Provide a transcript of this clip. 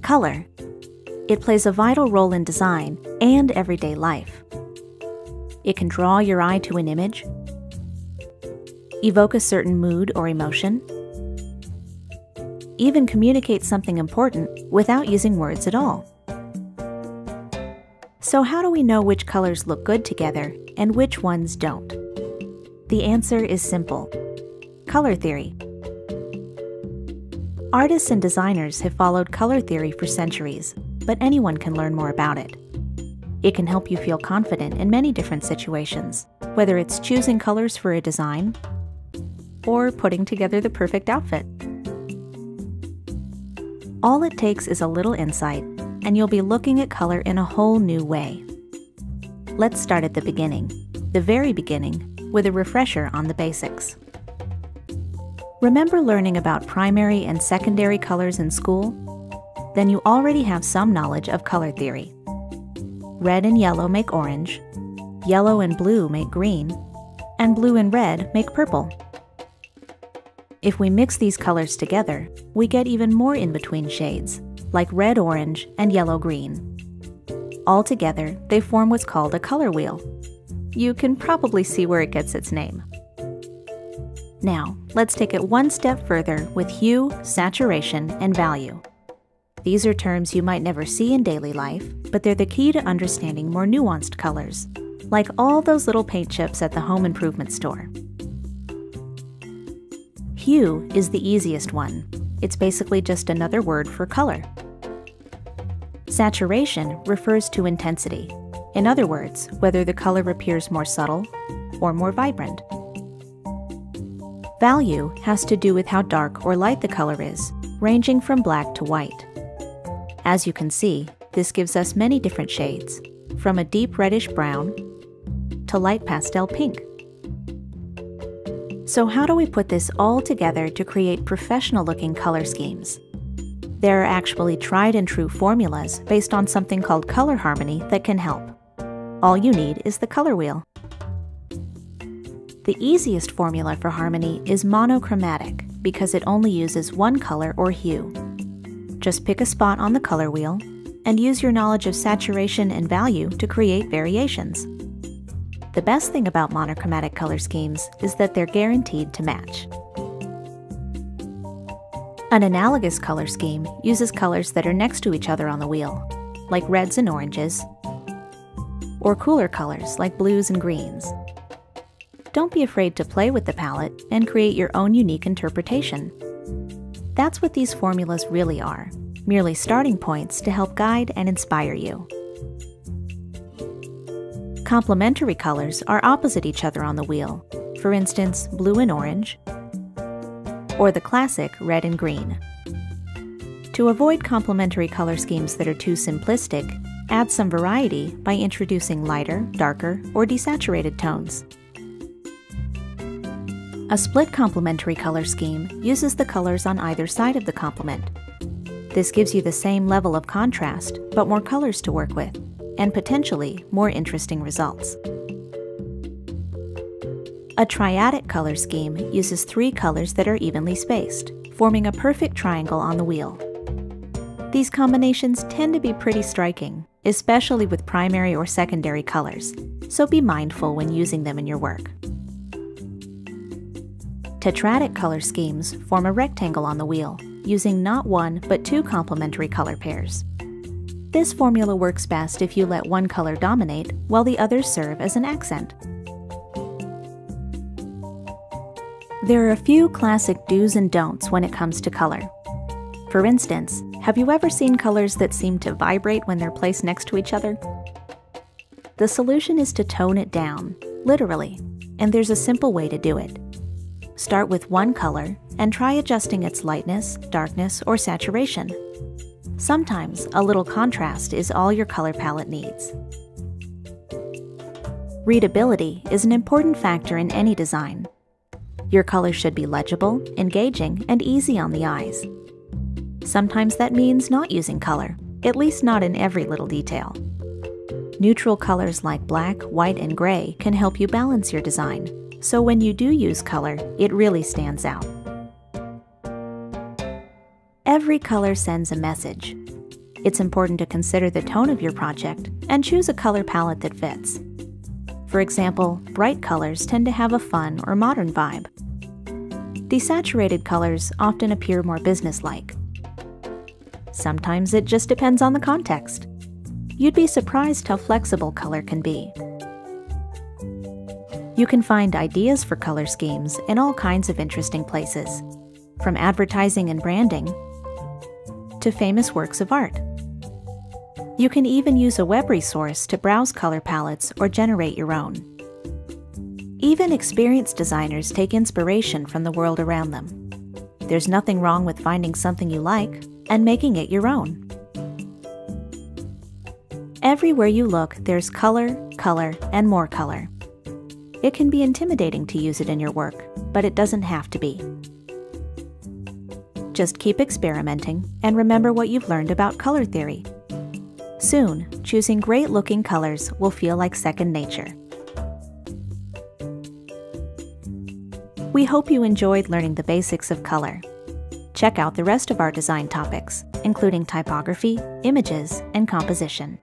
Color. It plays a vital role in design and everyday life. It can draw your eye to an image, evoke a certain mood or emotion, even communicate something important without using words at all. So how do we know which colors look good together and which ones don't? The answer is simple: color theory. Artists and designers have followed color theory for centuries, but anyone can learn more about it. It can help you feel confident in many different situations, whether it's choosing colors for a design or putting together the perfect outfit. All it takes is a little insight, and you'll be looking at color in a whole new way. Let's start at the beginning, the very beginning, with a refresher on the basics. Remember learning about primary and secondary colors in school? Then you already have some knowledge of color theory. Red and yellow make orange, yellow and blue make green, and blue and red make purple. If we mix these colors together, we get even more in-between shades, like red-orange and yellow-green. All together, they form what's called a color wheel. You can probably see where it gets its name. Now, let's take it one step further with hue, saturation, and value. These are terms you might never see in daily life, but they're the key to understanding more nuanced colors, like all those little paint chips at the home improvement store. Hue is the easiest one. It's basically just another word for color. Saturation refers to intensity. In other words, whether the color appears more subtle or more vibrant. Value has to do with how dark or light the color is, ranging from black to white. As you can see, this gives us many different shades, from a deep reddish brown to light pastel pink. So how do we put this all together to create professional-looking color schemes? There are actually tried and true formulas based on something called color harmony that can help. All you need is the color wheel. The easiest formula for harmony is monochromatic because it only uses one color or hue. Just pick a spot on the color wheel and use your knowledge of saturation and value to create variations. The best thing about monochromatic color schemes is that they're guaranteed to match. An analogous color scheme uses colors that are next to each other on the wheel, like reds and oranges, or cooler colors like blues and greens. Don't be afraid to play with the palette and create your own unique interpretation. That's what these formulas really are, merely starting points to help guide and inspire you. Complementary colors are opposite each other on the wheel, for instance, blue and orange, or the classic red and green. To avoid complementary color schemes that are too simplistic, add some variety by introducing lighter, darker, or desaturated tones. A split complementary color scheme uses the colors on either side of the complement. This gives you the same level of contrast, but more colors to work with, and potentially more interesting results. A triadic color scheme uses 3 colors that are evenly spaced, forming a perfect triangle on the wheel. These combinations tend to be pretty striking, especially with primary or secondary colors, so be mindful when using them in your work. Tetradic color schemes form a rectangle on the wheel, using not 1 but 2 complementary color pairs. This formula works best if you let one color dominate while the others serve as an accent. There are a few classic do's and don'ts when it comes to color. For instance, have you ever seen colors that seem to vibrate when they're placed next to each other? The solution is to tone it down, literally, and there's a simple way to do it. Start with one color and try adjusting its lightness, darkness, or saturation. Sometimes a little contrast is all your color palette needs. Readability is an important factor in any design. Your colors should be legible, engaging, and easy on the eyes. Sometimes that means not using color, at least not in every little detail. Neutral colors like black, white, and gray can help you balance your design, so when you do use color, it really stands out. Every color sends a message. It's important to consider the tone of your project and choose a color palette that fits. For example, bright colors tend to have a fun or modern vibe. Desaturated colors often appear more businesslike. Sometimes it just depends on the context. You'd be surprised how flexible color can be. You can find ideas for color schemes in all kinds of interesting places, from advertising and branding to famous works of art. You can even use a web resource to browse color palettes or generate your own. Even experienced designers take inspiration from the world around them. There's nothing wrong with finding something you like and making it your own. Everywhere you look, there's color, color, and more color. It can be intimidating to use it in your work, but it doesn't have to be. Just keep experimenting and remember what you've learned about color theory. Soon, choosing great-looking colors will feel like second nature. We hope you enjoyed learning the basics of color. Check out the rest of our design topics, including typography, images, and composition.